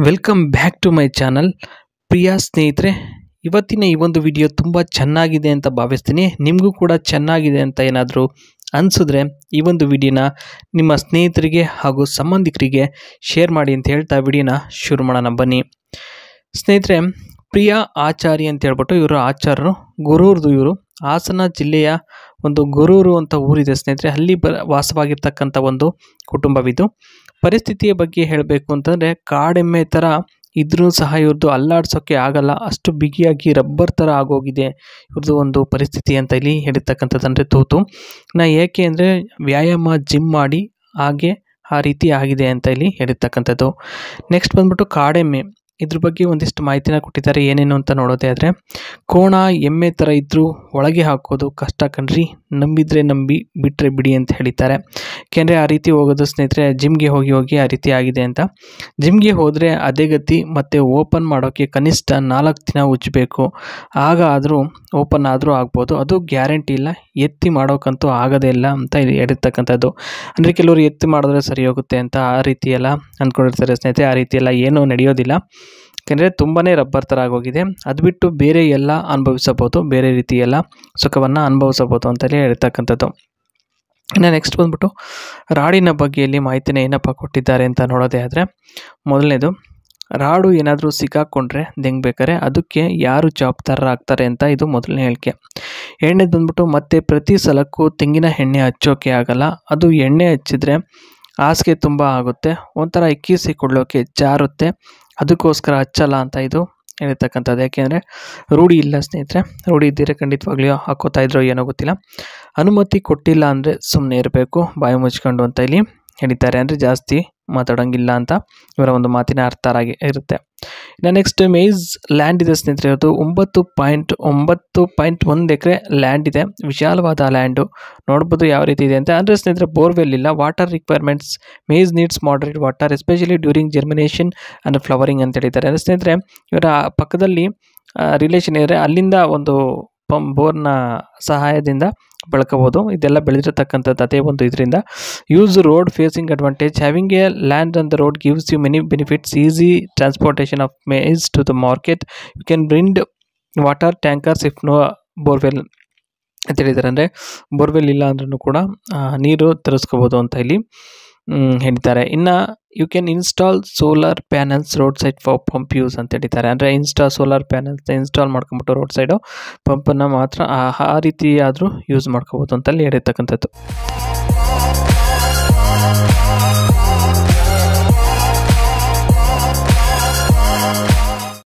Welcome back to my channel. ಪ್ರಿಯ ಸ್ನೇಹಿತರೆ, ಇವತ್ತಿನ ಈ ಒಂದು ವಿಡಿಯೋ ತುಂಬ ಚೆನ್ನಾಗಿದೆ ಅಂತ ಭಾವಿಸ್ತೀನಿ. ನಿಮಗೂ ಕೂಡ ಚೆನ್ನಾಗಿದೆ ಅಂತ ಏನಾದರೂ ಅನಿಸಿದ್ರೆ ಈ ಒಂದು ವಿಡಿಯೋನ ನಿಮ್ಮ ಸ್ನೇಹಿತರಿಗೆ ಹಾಗೂ ಸಂಬಂಧಿಕರಿಗೆ ಶೇರ್ ಮಾಡಿ ಅಂತ ಹೇಳ್ತಾ ವಿಡಿಯೋನ ಶುರು ಮಾಡೋಣ ಬನ್ನಿ. ಸ್ನೇಹಿತರೆ, ಪ್ರಿಯ ಆಚಾರಿ ಅಂತ ಹೇಳ್ಬಿಟ್ಟು ಇವರು ಆಚಾರ್ಯರು, ಗೊರೂರ್ದು. ಇವರು ಹಾಸನ ಜಿಲ್ಲೆಯ ಒಂದು ಗೊರೂರು ಅಂತ ಊರಿದೆ ಸ್ನೇಹಿತರೆ. ಅಲ್ಲಿ ವಾಸವಾಗಿರ್ತಕ್ಕಂಥ ಒಂದು ಕುಟುಂಬವಿದು. ಪರಿಸ್ಥಿತಿಯ ಬಗ್ಗೆ ಹೇಳಬೇಕು ಅಂತಂದರೆ ಕಾಡೆಮ್ಮೆ ಥರ ಇದ್ರೂ ಸಹ ಇವ್ರದ್ದು ಅಲ್ಲಾಡ್ಸೋಕ್ಕೆ ಆಗಲ್ಲ, ಅಷ್ಟು ಬಿಗಿಯಾಗಿ ರಬ್ಬರ್ ಥರ ಆಗೋಗಿದೆ ಇವ್ರದ್ದು ಒಂದು ಪರಿಸ್ಥಿತಿ ಅಂತ ಇಲ್ಲಿ ಹೇಳಿರ್ತಕ್ಕಂಥದ್ದು. ಅಂದರೆ ತೂತು ಏಕೆ ಅಂದರೆ ವ್ಯಾಯಾಮ ಜಿಮ್ ಮಾಡಿ ಹಾಗೆ ಆ ರೀತಿ ಆಗಿದೆ ಅಂತ ಇಲ್ಲಿ ಹೇಳಿರ್ತಕ್ಕಂಥದ್ದು. ನೆಕ್ಸ್ಟ್ ಬಂದ್ಬಿಟ್ಟು ಕಾಡೆಮ್ಮೆ, ಇದ್ರ ಬಗ್ಗೆ ಒಂದಿಷ್ಟು ಮಾಹಿತಿನ ಕೊಟ್ಟಿದ್ದಾರೆ. ಏನೇನು ಅಂತ ನೋಡೋದೇ ಆದರೆ, ಕೋಣ ಎಮ್ಮೆ ಥರ ಇದ್ದರೂ ಒಳಗೆ ಹಾಕೋದು ಕಷ್ಟ ಕಣ್ರಿ, ನಂಬಿದರೆ ನಂಬಿ ಬಿಟ್ಟರೆ ಬಿಡಿ ಅಂತ ಹೇಳಿದ್ದಾರೆ. ಯಾಕೆಂದರೆ ಆ ರೀತಿ ಹೋಗೋದು ಸ್ನೇಹಿತರೆ, ಜಿಮ್ಗೆ ಹೋಗಿ ಆ ರೀತಿ ಆಗಿದೆ ಅಂತ. ಜಿಮ್ಗೆ ಹೋದರೆ ಅದೇ ಗತಿ, ಮತ್ತು ಓಪನ್ ಮಾಡೋಕ್ಕೆ ಕನಿಷ್ಠ 4 ದಿನ ಉಜ್ಜಬೇಕು, ಆಗ ಆದರೂ ಓಪನ್ ಆದರೂ ಆಗ್ಬೋದು. ಅದು ಗ್ಯಾರಂಟಿ ಇಲ್ಲ, ಎತ್ತಿ ಮಾಡೋಕ್ಕಂತೂ ಆಗೋದೇ ಇಲ್ಲ ಅಂತ ಹೇಳಿರ್ತಕ್ಕಂಥದ್ದು. ಅಂದರೆ ಕೆಲವರು ಎತ್ತಿ ಮಾಡಿದ್ರೆ ಸರಿ ಹೋಗುತ್ತೆ ಅಂತ ಆ ರೀತಿ ಎಲ್ಲ ಅಂದ್ಕೊಂಡಿರ್ತಾರೆ ಸ್ನೇಹಿತರೆ. ಆ ರೀತಿ ಎಲ್ಲ ಏನೂ ನಡೆಯೋದಿಲ್ಲ, ಯಾಕೆಂದರೆ ತುಂಬಾ ರಬ್ಬರ್ ಥರ ಆಗೋಗಿದೆ. ಅದು ಬಿಟ್ಟು ಬೇರೆ ಎಲ್ಲ ಅನುಭವಿಸಬಹುದು, ಬೇರೆ ರೀತಿ ಎಲ್ಲ ಸುಖವನ್ನು ಅನುಭವಿಸಬಹುದು ಅಂತಲೇ ಹೇಳ್ತಕ್ಕಂಥದ್ದು. ಇನ್ನು ನೆಕ್ಸ್ಟ್ ಬಂದ್ಬಿಟ್ಟು ರಾಡಿನ ಬಗ್ಗೆ ಇಲ್ಲಿ ಮಾಹಿತಿನ ಏನಪ್ಪ ಕೊಟ್ಟಿದ್ದಾರೆ ಅಂತ ನೋಡೋದೇ ಆದರೆ, ಮೊದಲನೇದು, ರಾಡು ಏನಾದರೂ ಸಿಕ್ಕಾಕೊಂಡ್ರೆ ಬೇಕಾರೆ ಅದಕ್ಕೆ ಯಾರು ಜವಾಬ್ದಾರರಾಗ್ತಾರೆ ಅಂತ ಇದು ಮೊದಲನೇ ಹೇಳಿಕೆ. ಎರಡನೇದು ಬಂದ್ಬಿಟ್ಟು, ಮತ್ತೆ ಪ್ರತಿ ಸಲಕ್ಕೂ ತೆಂಗಿನ ಎಣ್ಣೆ ಹಚ್ಚೋಕೆ ಆಗಲ್ಲ, ಅದು ಎಣ್ಣೆ ಹಚ್ಚಿದ್ರೆ ಹಾಸಿಗೆ ತುಂಬ ಆಗುತ್ತೆ, ಒಂಥರ ಇಕ್ಕಿಸಿಕೊಳ್ಳೋಕೆ ಜಾರುತ್ತೆ, ಅದಕ್ಕೋಸ್ಕರ ಹಚ್ಚಲ್ಲ ಅಂತ ಇದು ಹೇಳಿರ್ತಕ್ಕಂಥದ್ದು. ಯಾಕೆಂದರೆ ರೂಢಿ ಇಲ್ಲ ಸ್ನೇಹಿತರೆ, ರೂಢಿ ಇದ್ದರೆ ಖಂಡಿತವಾಗ್ಲೂ ಹಾಕೋತಾ ಇದ್ರೋ ಏನೋ ಗೊತ್ತಿಲ್ಲ. ಅನುಮತಿ ಕೊಟ್ಟಿಲ್ಲ ಅಂದರೆ ಸುಮ್ಮನೆ ಇರಬೇಕು, ಬಾಯಿ ಮುಚ್ಕೊಂಡು ಅಂತ ಇಲ್ಲಿ ಹೇಳಿದ್ದಾರೆ. ಅಂದರೆ ಜಾಸ್ತಿ ಮಾತಾಡೋಂಗಿಲ್ಲ ಅಂತ ಇವರ ಒಂದು ಮಾತಿನ ಅರ್ಥ ಇರುತ್ತೆ. ಇನ್ನು ನೆಕ್ಸ್ಟ್ ಮೇಜ್ ಲ್ಯಾಂಡ್ ಇದೆ ಸ್ನೇಹಿತರೆ. ಇವತ್ತು 9.1 ಎಕರೆ ಲ್ಯಾಂಡ್ ಇದೆ, ವಿಶಾಲವಾದ ಲ್ಯಾಂಡು. ನೋಡ್ಬೋದು ಯಾವ ರೀತಿ ಇದೆ ಅಂತ. ಅಂದರೆ ಸ್ನೇಹಿತರೆ, ಬೋರ್ವೆಲ್ ಇಲ್ಲ. Water requirements, maize needs moderate water especially during germination and flowering ಅಂತ ಹೇಳಿದ್ದಾರೆ. ಅಂದರೆ ಸ್ನೇಹಿತರೆ, ಇವರ ಪಕ್ಕದಲ್ಲಿ ರಿಲೇಷನ್ ಇದ್ದರೆ ಅಲ್ಲಿಂದ ಒಂದು ಬೋರ್ನ ಸಹಾಯದಿಂದ ಬೆಳ್ಕೋಬೋದು. ಇದೆಲ್ಲ ಬೆಳೆದಿರತಕ್ಕಂಥದ್ದು ಅದೇ ಒಂದು ಇದರಿಂದ. Use road facing advantage, having a land on the road gives you many benefits, easy transportation of maize to the market, you can bring water tankers if no borewell ಅಂತ ಹೇಳಿದ್ದಾರೆ. ಅಂದರೆ ಬೋರ್ವೆಲ್ ಇಲ್ಲ ಅಂದ್ರೂ ಕೂಡ ನೀರು ತರಿಸ್ಕೋಬೋದು ಅಂತ ಇಲ್ಲಿ ಹೇಳಿದ್ದಾರೆ. ಇನ್ನು you can install solar panels road side for pump use ಅಂತ ಹೇಳಿದ್ದಾರೆ. ಅಂದರೆ ಸೋಲಾರ್ ಪ್ಯಾನಲ್ಸ್ ಇನ್ಸ್ಟಾಲ್ ಮಾಡ್ಕೊಂಬಿಟ್ಟು ರೋಡ್ ಸೈಡು ಪಂಪನ್ನು ಮಾತ್ರ ಆ ರೀತಿ ಆದರೂ ಯೂಸ್ ಮಾಡ್ಕೋಬೋದು ಅಂತಲ್ಲಿ ಹೇಳಿರ್ತಕ್ಕಂಥದ್ದು.